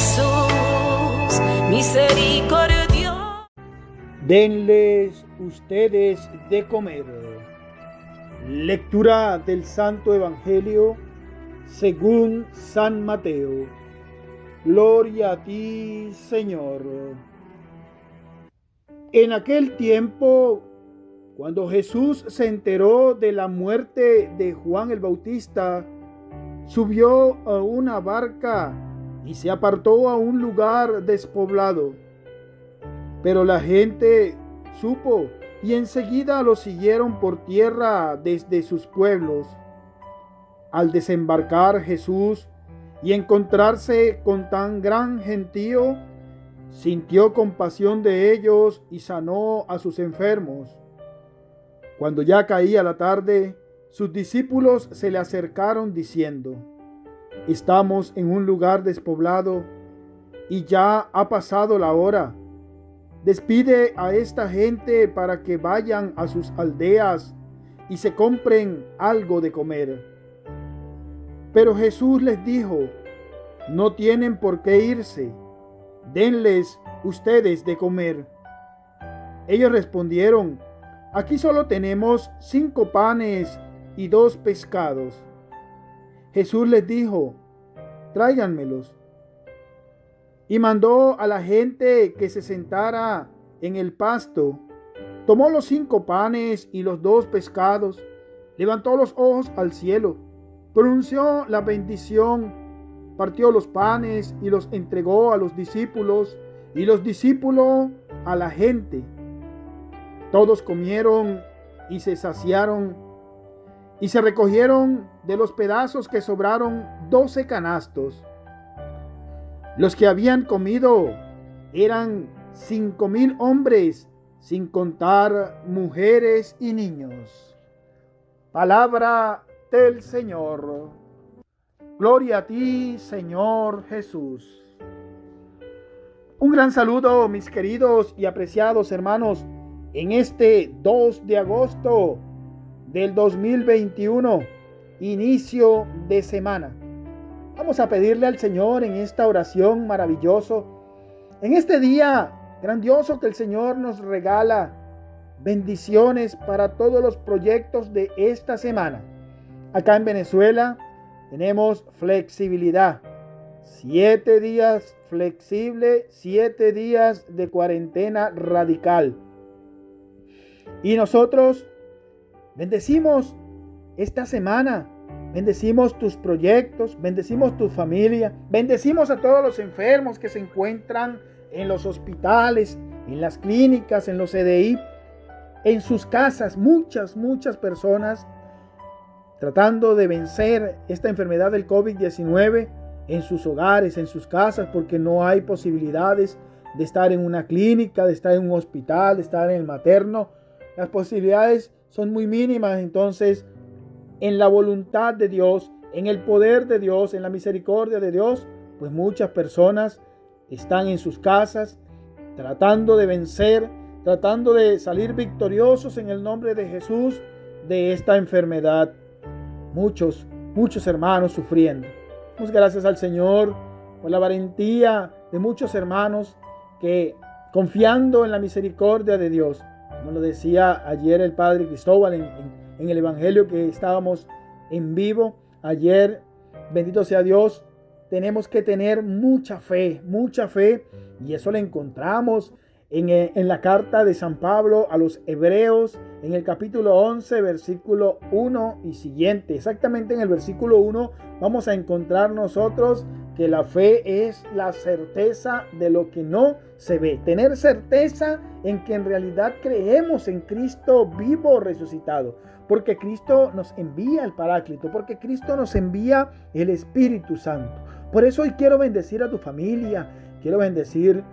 Jesús, misericordia. Denles ustedes de comer. Lectura del Santo Evangelio según San Mateo. Gloria a ti, Señor. En aquel tiempo, cuando Jesús se enteró de la muerte de Juan el Bautista, subió a una barca y se apartó a un lugar despoblado. Pero la gente supo y enseguida lo siguieron por tierra desde sus pueblos. Al desembarcar Jesús y encontrarse con tan gran gentío, sintió compasión de ellos y sanó a sus enfermos. Cuando ya caía la tarde, sus discípulos se le acercaron diciendo: «Estamos en un lugar despoblado y ya ha pasado la hora. Despide a esta gente para que vayan a sus aldeas y se compren algo de comer». Pero Jesús les dijo: «No tienen por qué irse, denles ustedes de comer». Ellos respondieron: «Aquí solo tenemos 5 panes y 2 pescados». Jesús les dijo: «Tráiganmelos». Y mandó a la gente que se sentara en el pasto. Tomó los 5 panes y los 2 pescados, levantó los ojos al cielo, pronunció la bendición, partió los panes y los entregó a los discípulos, y los discípulos a la gente. Todos comieron y se saciaron, y se recogieron de los pedazos que sobraron 12 canastos. Los que habían comido eran 5,000 hombres, sin contar mujeres y niños. Palabra del Señor. Gloria a ti, Señor Jesús. Un gran saludo, mis queridos y apreciados hermanos, en este 2 de agosto del 2021, inicio de semana. Vamos a pedirle al Señor en esta oración maravilloso, en este día grandioso que el Señor nos regala, bendiciones para todos los proyectos de esta semana. Acá en Venezuela tenemos flexibilidad. 7 días flexible, 7 días de cuarentena radical. Y nosotros bendecimos esta semana, bendecimos tus proyectos, bendecimos tu familia, bendecimos a todos los enfermos que se encuentran en los hospitales, en las clínicas, en los CDI, en sus casas. Muchas personas tratando de vencer esta enfermedad del COVID-19 en sus hogares, en sus casas, porque no hay posibilidades de estar en una clínica, de estar en un hospital, de estar en el materno. Las posibilidades son muy mínimas. Entonces, en la voluntad de Dios, en el poder de Dios, en la misericordia de Dios, pues muchas personas están en sus casas tratando de vencer, tratando de salir victoriosos en el nombre de Jesús de esta enfermedad. Muchos hermanos sufriendo. Damos gracias al Señor por la valentía de muchos hermanos que, confiando en la misericordia de Dios, como lo decía ayer el Padre Cristóbal en el Evangelio que estábamos en vivo ayer, bendito sea Dios, tenemos que tener mucha fe, y eso lo encontramos en la carta de San Pablo a los Hebreos, en el capítulo 11, versículo 1 y siguiente. Exactamente en el versículo 1 vamos a encontrar nosotros que la fe es la certeza de lo que no se ve. Tener certeza en que en realidad creemos en Cristo vivo resucitado. Porque Cristo nos envía el Paráclito, porque Cristo nos envía el Espíritu Santo. Por eso hoy quiero bendecir a tu familia, quiero bendecir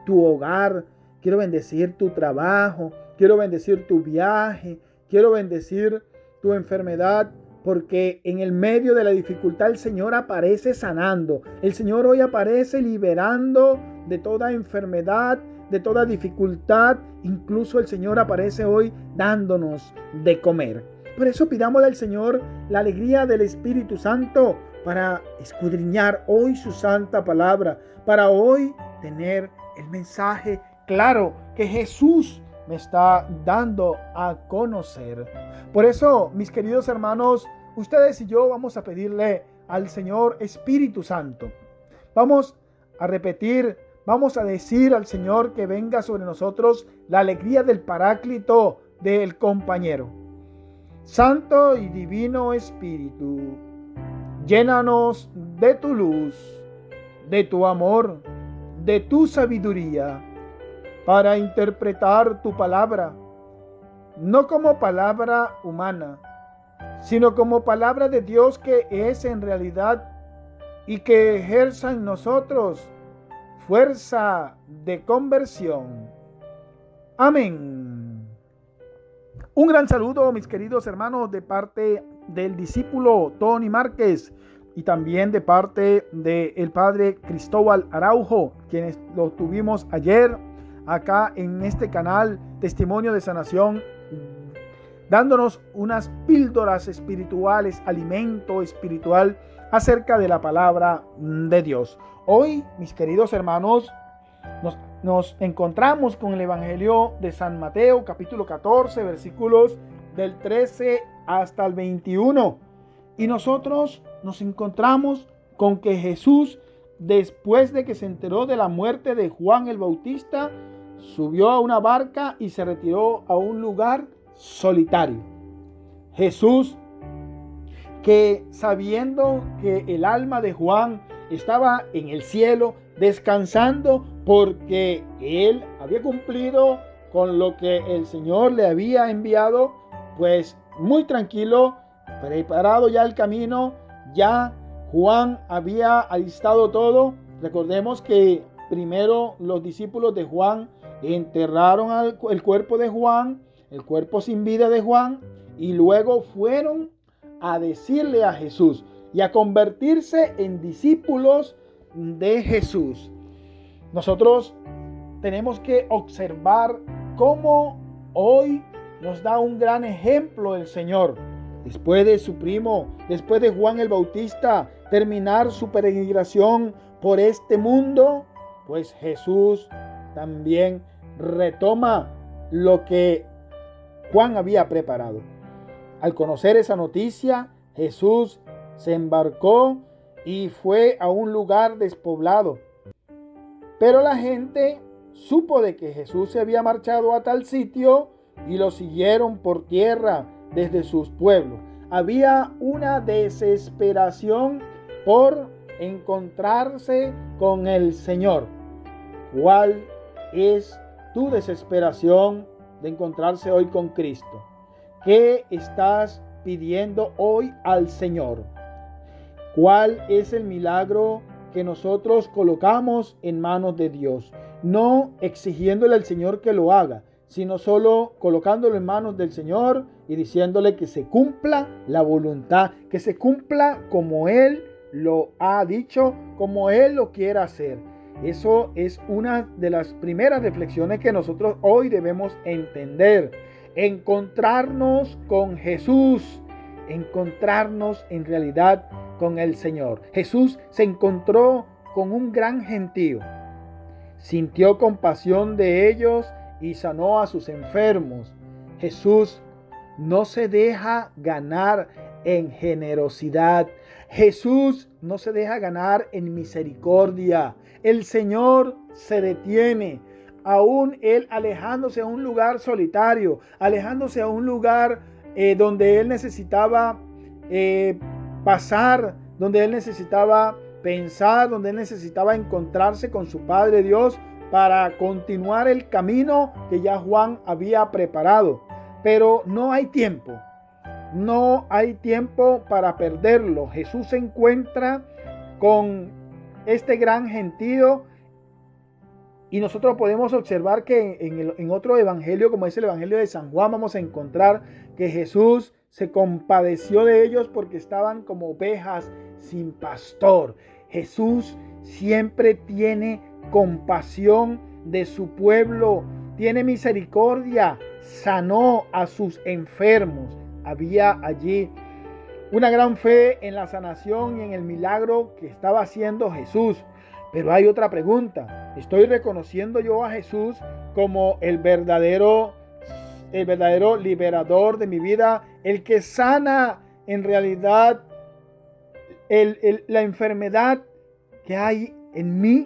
tu hogar, quiero bendecir tu trabajo, quiero bendecir tu viaje, quiero bendecir tu enfermedad, porque en el medio de la dificultad el Señor aparece sanando. El Señor hoy aparece liberando de toda enfermedad, de toda dificultad. Incluso el Señor aparece hoy dándonos de comer. Por eso pidámosle al Señor la alegría del Espíritu Santo para escudriñar hoy su santa palabra, para hoy tener el mensaje claro que Jesús me está dando a conocer. Por eso, mis queridos hermanos, ustedes y yo vamos a pedirle al Señor Espíritu Santo. Vamos a repetir, vamos a decir al Señor que venga sobre nosotros la alegría del Paráclito, del compañero. Santo y divino Espíritu, llénanos de tu luz, de tu amor, de tu sabiduría, para interpretar tu palabra, no como palabra humana, sino como palabra de Dios que es en realidad y que ejerza en nosotros fuerza de conversión. Amén. Un gran saludo, mis queridos hermanos, de parte del discípulo Tony Márquez y también de parte del padre Cristóbal Araujo, quienes lo tuvimos ayer acá en este canal Testimonio de Sanación, dándonos unas píldoras espirituales, alimento espiritual acerca de la palabra de Dios. Hoy, mis queridos hermanos, nos encontramos con el Evangelio de San Mateo, capítulo 14, versículos del 13 hasta el 21. Y nosotros nos encontramos con que Jesús, después de que se enteró de la muerte de Juan el Bautista, subió a una barca y se retiró a un lugar solitario. Jesús, que sabiendo que el alma de Juan estaba en el cielo descansando porque él había cumplido con lo que el Señor le había enviado, pues muy tranquilo, preparado ya el camino, ya Juan había alistado todo. Recordemos que primero los discípulos de Juan enterraron el cuerpo de Juan, el cuerpo sin vida de Juan, y luego fueron a decirle a Jesús y a convertirse en discípulos de Jesús. Nosotros tenemos que observar cómo hoy nos da un gran ejemplo el Señor. Después de su primo, después de Juan el Bautista, terminar su peregrinación por este mundo, pues Jesús también retoma lo que Juan había preparado. Al conocer esa noticia, Jesús se embarcó y fue a un lugar despoblado. Pero la gente supo de que Jesús se había marchado a tal sitio y lo siguieron por tierra desde sus pueblos. Había una desesperación por encontrarse con el Señor. ¿Cuál es tu desesperación de encontrarse hoy con Cristo? ¿Qué estás pidiendo hoy al Señor? ¿Cuál es el milagro que nosotros colocamos en manos de Dios? No exigiéndole al Señor que lo haga, sino solo colocándolo en manos del Señor y diciéndole que se cumpla la voluntad, que se cumpla como Él lo ha dicho, como Él lo quiera hacer. Eso es una de las primeras reflexiones que nosotros hoy debemos entender. Encontrarnos con Jesús, encontrarnos en realidad con el Señor. Jesús se encontró con un gran gentío, sintió compasión de ellos y sanó a sus enfermos. Jesús no se deja ganar en generosidad. Jesús no se deja ganar en misericordia. El Señor se detiene, aún Él alejándose a un lugar solitario, alejándose a un lugar donde Él necesitaba pasar, donde Él necesitaba pensar, donde Él necesitaba encontrarse con su Padre Dios para continuar el camino que ya Juan había preparado. Pero no hay tiempo. No hay tiempo para perderlo. Jesús se encuentra con este gran gentío y nosotros podemos observar que en otro evangelio, como es el evangelio de San Juan, vamos a encontrar que Jesús se compadeció de ellos porque estaban como ovejas sin pastor. Jesús siempre tiene compasión de su pueblo, tiene misericordia, sanó a sus enfermos. Había allí una gran fe en la sanación y en el milagro que estaba haciendo Jesús. Pero hay otra pregunta. ¿Estoy reconociendo yo a Jesús como el verdadero liberador de mi vida? El que sana en realidad la enfermedad que hay en mí.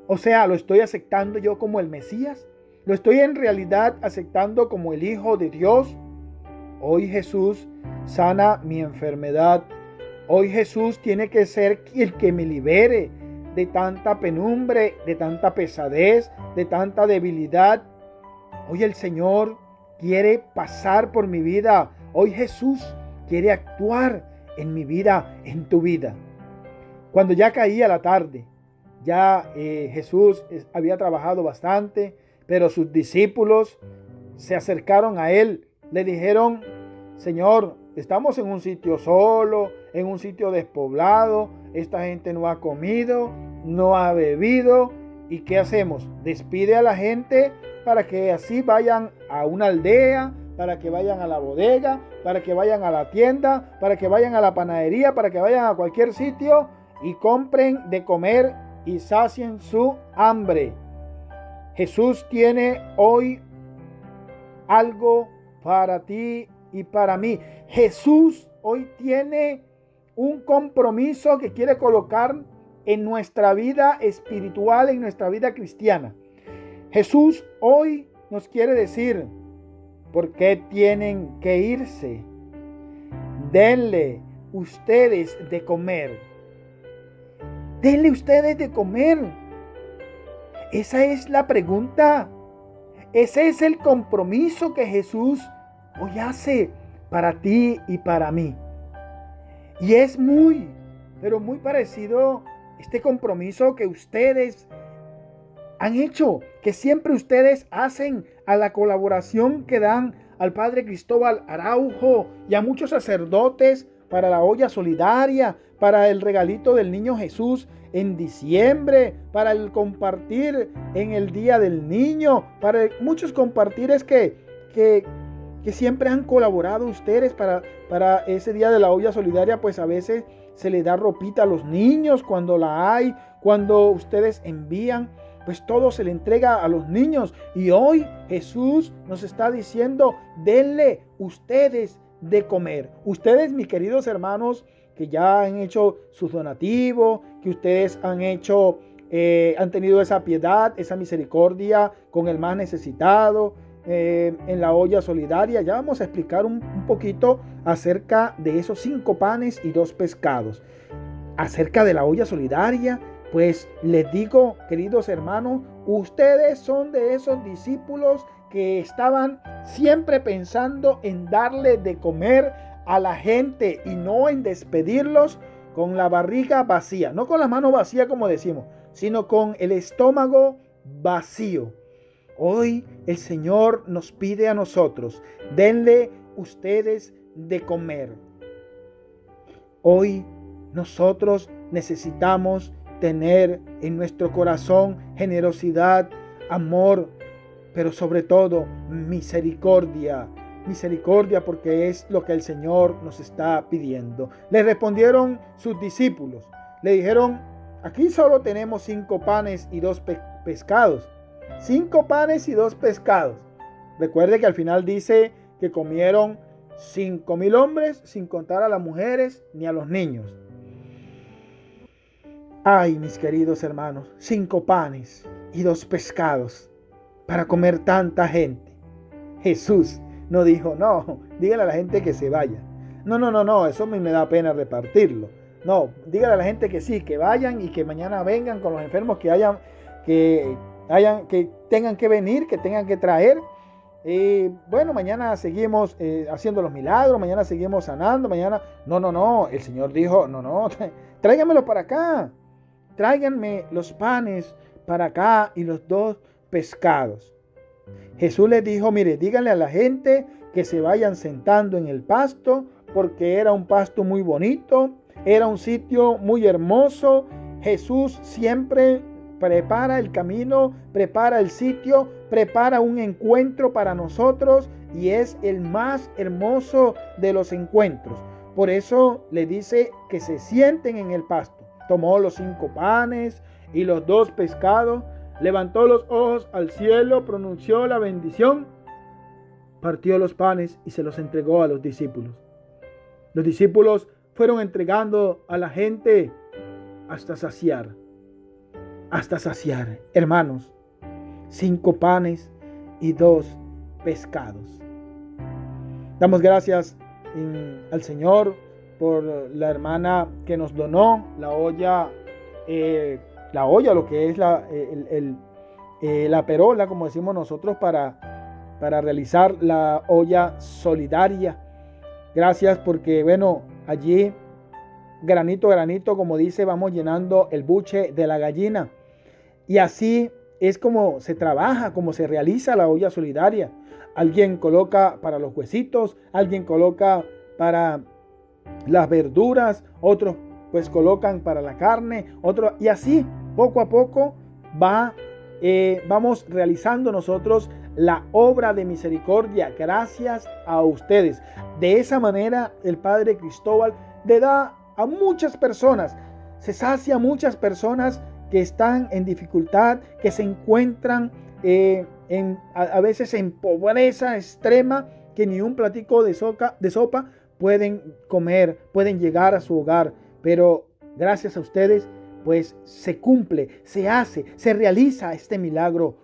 O sea, ¿lo estoy aceptando yo como el Mesías? ¿Lo estoy en realidad aceptando como el Hijo de Dios? Hoy Jesús sana mi enfermedad. Hoy Jesús tiene que ser el que me libere de tanta penumbre, de tanta pesadez, de tanta debilidad. Hoy el Señor quiere pasar por mi vida. Hoy Jesús quiere actuar en mi vida, en tu vida. Cuando ya caía la tarde, ya Jesús había trabajado bastante, pero sus discípulos se acercaron a él. Le dijeron: Señor, estamos en un sitio solo, en un sitio despoblado. Esta gente no ha comido, no ha bebido. ¿Y qué hacemos? Despide a la gente para que así vayan a una aldea, para que vayan a la bodega, para que vayan a la tienda, para que vayan a la panadería, para que vayan a cualquier sitio y compren de comer y sacien su hambre. Jesús tiene hoy algo para ti y para mí. Jesús hoy tiene un compromiso que quiere colocar en nuestra vida espiritual, en nuestra vida cristiana. Jesús hoy nos quiere decir: ¿por qué tienen que irse? Denle ustedes de comer. Denle ustedes de comer. Esa es la pregunta. Ese es el compromiso que Jesús hoy hace para ti y para mí. Y es pero muy parecido este compromiso que ustedes han hecho, que siempre ustedes hacen a la colaboración que dan al Padre Cristóbal Araujo y a muchos sacerdotes para la olla solidaria, para el regalito del niño Jesús en diciembre, para el compartir en el Día del Niño, para muchos compartires que siempre han colaborado ustedes para ese Día de la Olla Solidaria. Pues a veces se le da ropita a los niños cuando la hay, cuando ustedes envían, pues todo se le entrega a los niños. Y hoy Jesús nos está diciendo: denle ustedes de comer. Ustedes, mis queridos hermanos, que ya han hecho sus donativos, que ustedes han tenido esa piedad, esa misericordia con el más necesitado, en la olla solidaria. Ya vamos a explicar un poquito acerca de esos 5 panes y 2 pescados. Acerca de la olla solidaria, pues les digo, queridos hermanos, ustedes son de esos discípulos que estaban siempre pensando en darle de comer a la gente y no en despedirlos con la barriga vacía, no con las manos vacías como decimos, sino con el estómago vacío. Hoy el Señor nos pide a nosotros: denle ustedes de comer. Hoy nosotros necesitamos tener en nuestro corazón generosidad, amor, pero sobre todo misericordia. Misericordia, porque es lo que el Señor nos está pidiendo. Le respondieron sus discípulos. Le dijeron: aquí solo tenemos 5 panes y 2 pescados. 5 panes y 2 pescados. Recuerde que al final dice que comieron 5,000 hombres, sin contar a las mujeres ni a los niños. Ay, mis queridos hermanos, 5 panes y 2 pescados para comer tanta gente. Jesús no dijo: no, dígale a la gente que se vaya. No, eso me da pena repartirlo. No, dígale a la gente que sí, que vayan y que mañana vengan con los enfermos que tengan que venir, que tengan que traer. Bueno, mañana seguimos haciendo los milagros, mañana seguimos sanando, mañana... No, el Señor dijo: no, tráiganmelo para acá. Tráiganme los panes para acá y los 2 pescados. Jesús les dijo: mire, díganle a la gente que se vayan sentando en el pasto, porque era un pasto muy bonito, era un sitio muy hermoso. Jesús siempre prepara el camino, prepara el sitio, prepara un encuentro para nosotros, y es el más hermoso de los encuentros. Por eso le dice que se sienten en el pasto. Tomó los 5 panes y los 2 pescados, levantó los ojos al cielo, pronunció la bendición, partió los panes y se los entregó a los discípulos. Los discípulos fueron entregando a la gente hasta saciar. Hasta saciar. Hermanos, 5 panes y 2 pescados. Damos gracias al Señor por la hermana que nos donó la olla, lo que es la perola, como decimos nosotros, para realizar la olla solidaria. Gracias porque, bueno, allí granito a granito, como dice, vamos llenando el buche de la gallina. Y así es como se trabaja, como se realiza la olla solidaria. Alguien coloca para los huesitos, alguien coloca para las verduras, otros pues colocan para la carne, otros, y así poco a poco vamos realizando nosotros la obra de misericordia gracias a ustedes. De esa manera el Padre Cristóbal le da a muchas personas, se sacia a muchas personas que están en dificultad, que se encuentran a veces en pobreza extrema, que ni un platico de sopa pueden comer, pueden llegar a su hogar, pero gracias a ustedes pues se cumple, se hace, se realiza este milagro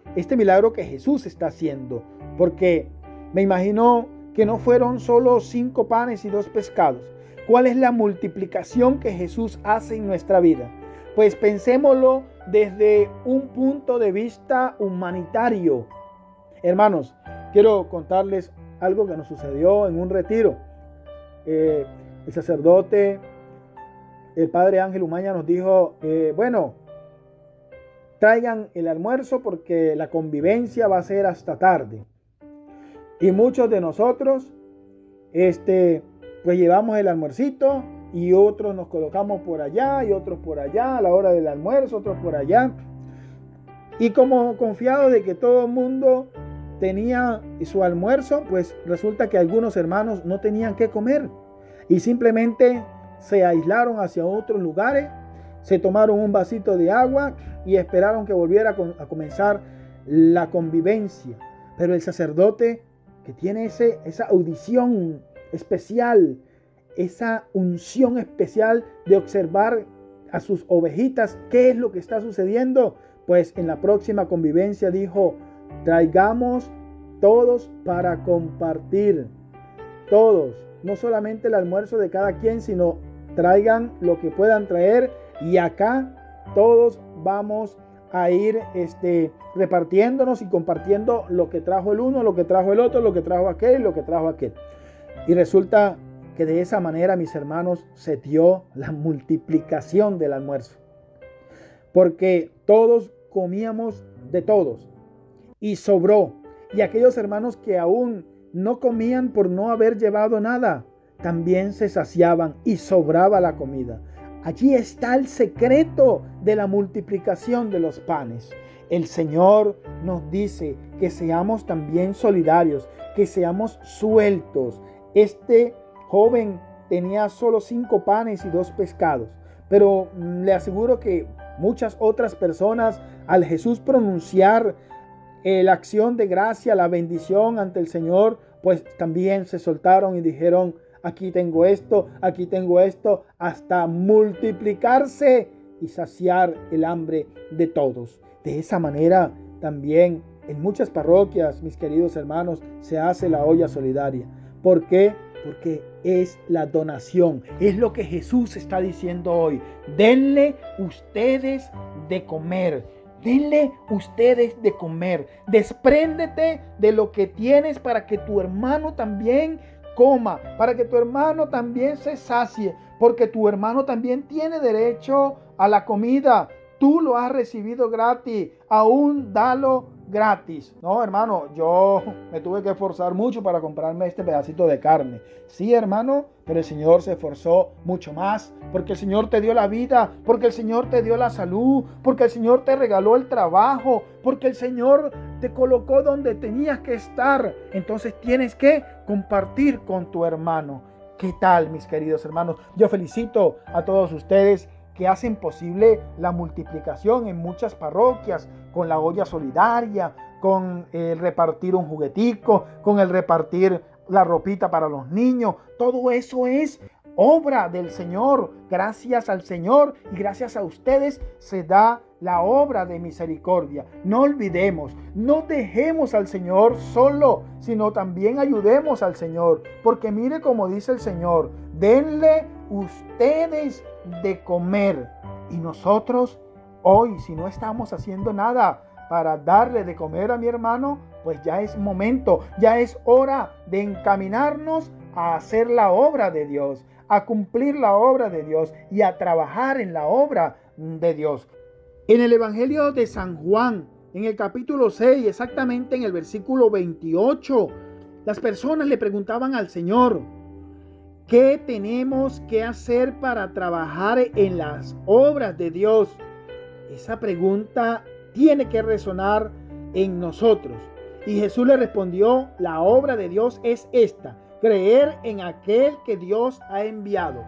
que Jesús está haciendo, porque me imagino que no fueron solo 5 panes y 2 pescados. ¿Cuál es la multiplicación que Jesús hace en nuestra vida? Pues pensémoslo desde un punto de vista humanitario. Hermanos, quiero contarles algo que nos sucedió en un retiro. El sacerdote, el padre Ángel Umaña, nos dijo, bueno, traigan el almuerzo porque la convivencia va a ser hasta tarde. Y muchos de nosotros, pues llevamos el almuercito y otros nos colocamos por allá y otros por allá a la hora del almuerzo, otros por allá. Y como confiado de que todo el mundo tenía su almuerzo, pues resulta que algunos hermanos no tenían qué comer y simplemente se aislaron hacia otros lugares, se tomaron un vasito de agua y esperaron que volviera a comenzar la convivencia. Pero el sacerdote, que tiene esa audición especial, esa unción especial de observar a sus ovejitas, ¿qué es lo que está sucediendo? Pues en la próxima convivencia dijo, traigamos todos para compartir, todos, no solamente el almuerzo de cada quien, sino traigan lo que puedan traer y acá todos vamos a ir repartiéndonos y compartiendo lo que trajo el uno, lo que trajo el otro, lo que trajo aquel y lo que trajo aquel. Y resulta que de esa manera, mis hermanos, se dio la multiplicación del almuerzo. Porque todos comíamos de todos y sobró. Y aquellos hermanos que aún no comían por no haber llevado nada, también se saciaban y sobraba la comida. Allí está el secreto de la multiplicación de los panes. El Señor nos dice que seamos también solidarios, que seamos sueltos. Este joven tenía solo 5 panes y 2 pescados, pero le aseguro que muchas otras personas, al Jesús pronunciar la acción de gracia, la bendición ante el Señor, pues también se soltaron y dijeron, aquí tengo esto, hasta multiplicarse y saciar el hambre de todos. De esa manera también en muchas parroquias, mis queridos hermanos, se hace la olla solidaria. ¿Por qué? Porque es la donación, es lo que Jesús está diciendo hoy. Denle ustedes de comer, denle ustedes de comer. Despréndete de lo que tienes para que tu hermano también coma, para que tu hermano también se sacie, porque tu hermano también tiene derecho a la comida. Tú lo has recibido gratis, aún dalo gratis. No, hermano, yo me tuve que esforzar mucho para comprarme este pedacito de carne. Sí, hermano, pero el Señor se esforzó mucho más, porque el Señor te dio la vida, porque el Señor te dio la salud, porque el Señor te regaló el trabajo, porque el Señor te colocó donde tenías que estar. Entonces tienes que compartir con tu hermano. ¿Qué tal, mis queridos hermanos? Yo felicito a todos ustedes que hacen posible la multiplicación en muchas parroquias, con la olla solidaria, con el repartir un juguetico, con el repartir la ropita para los niños. Todo eso es obra del Señor. Gracias al Señor y gracias a ustedes se da la obra de misericordia. No olvidemos, no dejemos al Señor solo, sino también ayudemos al Señor. Porque mire como dice el Señor, denle ustedes de comer. Y nosotros hoy, si no estamos haciendo nada para darle de comer a mi hermano, pues ya es momento, ya es hora de encaminarnos a hacer la obra de Dios, a cumplir la obra de Dios y a trabajar en la obra de Dios. En el Evangelio de San Juan, en el capítulo 6, exactamente en el versículo 28, las personas le preguntaban al Señor, ¿qué tenemos que hacer para trabajar en las obras de Dios? Esa pregunta tiene que resonar en nosotros. Y Jesús le respondió, la obra de Dios es esta, creer en aquel que Dios ha enviado.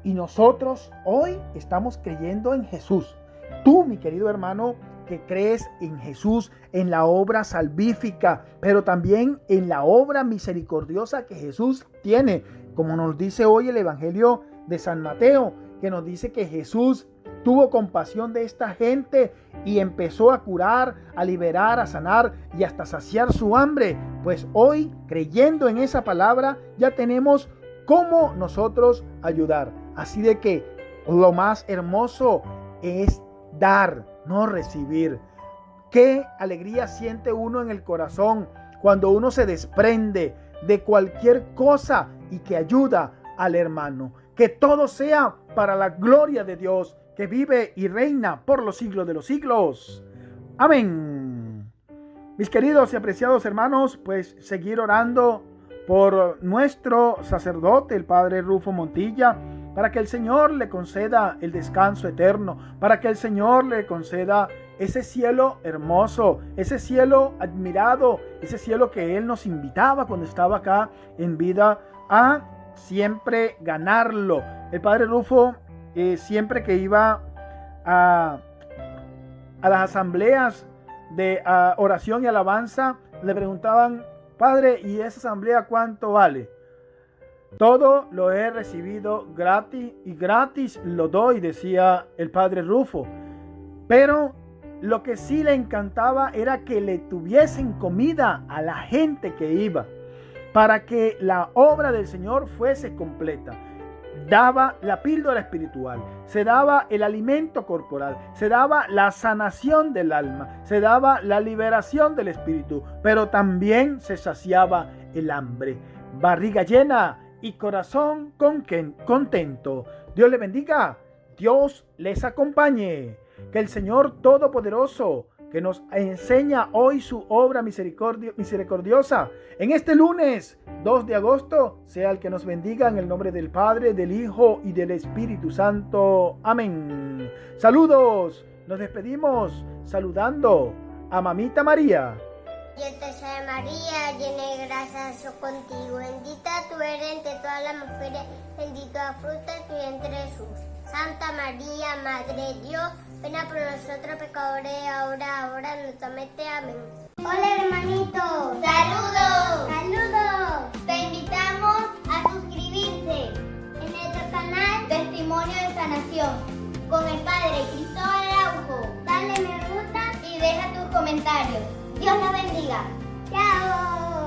Y nosotros hoy estamos creyendo en Jesús. Tú, mi querido hermano, que crees en Jesús, en la obra salvífica, pero también en la obra misericordiosa que Jesús tiene, como nos dice hoy el Evangelio de San Mateo, que nos dice que Jesús tuvo compasión de esta gente y empezó a curar, a liberar, a sanar y hasta saciar su hambre. Pues hoy, creyendo en esa palabra, ya tenemos cómo nosotros ayudar. Así de que lo más hermoso es dar, no recibir. Qué alegría siente uno en el corazón cuando uno se desprende de cualquier cosa y que ayuda al hermano. Que todo sea para la gloria de Dios, que vive y reina por los siglos de los siglos. Amén. Mis queridos y apreciados hermanos, pues seguir orando por nuestro sacerdote, el Padre Rufo Montilla, para que el Señor le conceda el descanso eterno, para que el Señor le conceda ese cielo hermoso, ese cielo admirado, ese cielo que Él nos invitaba cuando estaba acá en vida a siempre ganarlo. El Padre Rufo, siempre que iba a las asambleas de oración y alabanza, le preguntaban, Padre, ¿y esa asamblea cuánto vale? Todo lo he recibido gratis y gratis lo doy, decía el Padre Rufo. Pero lo que sí le encantaba era que le tuviesen comida a la gente que iba, para que la obra del Señor fuese completa. Daba la píldora espiritual, se daba el alimento corporal, se daba la sanación del alma, se daba la liberación del espíritu, pero también se saciaba el hambre. Barriga llena y corazón contento. Dios les bendiga, Dios les acompañe. Que el Señor Todopoderoso, que nos enseña hoy su obra misericordiosa, en este lunes 2 de agosto, sea el que nos bendiga en el nombre del Padre, del Hijo y del Espíritu Santo. Amén. Saludos. Nos despedimos saludando a Mamita María. Yo te salve María, llena de gracia, Dios contigo. Bendita tú eres entre todas las mujeres, bendito el fruto de tu vientre Jesús. Santa María, Madre de Dios, pena por nosotros pecadores, ahora en nuestra muerte. Amén. Hola hermanitos. Saludos. Saludos. Te invitamos a suscribirse en nuestro canal Testimonio de Sanación con el Padre Cristóbal Araujo. Dale me gusta y deja tus comentarios. Dios los bendiga. Chao.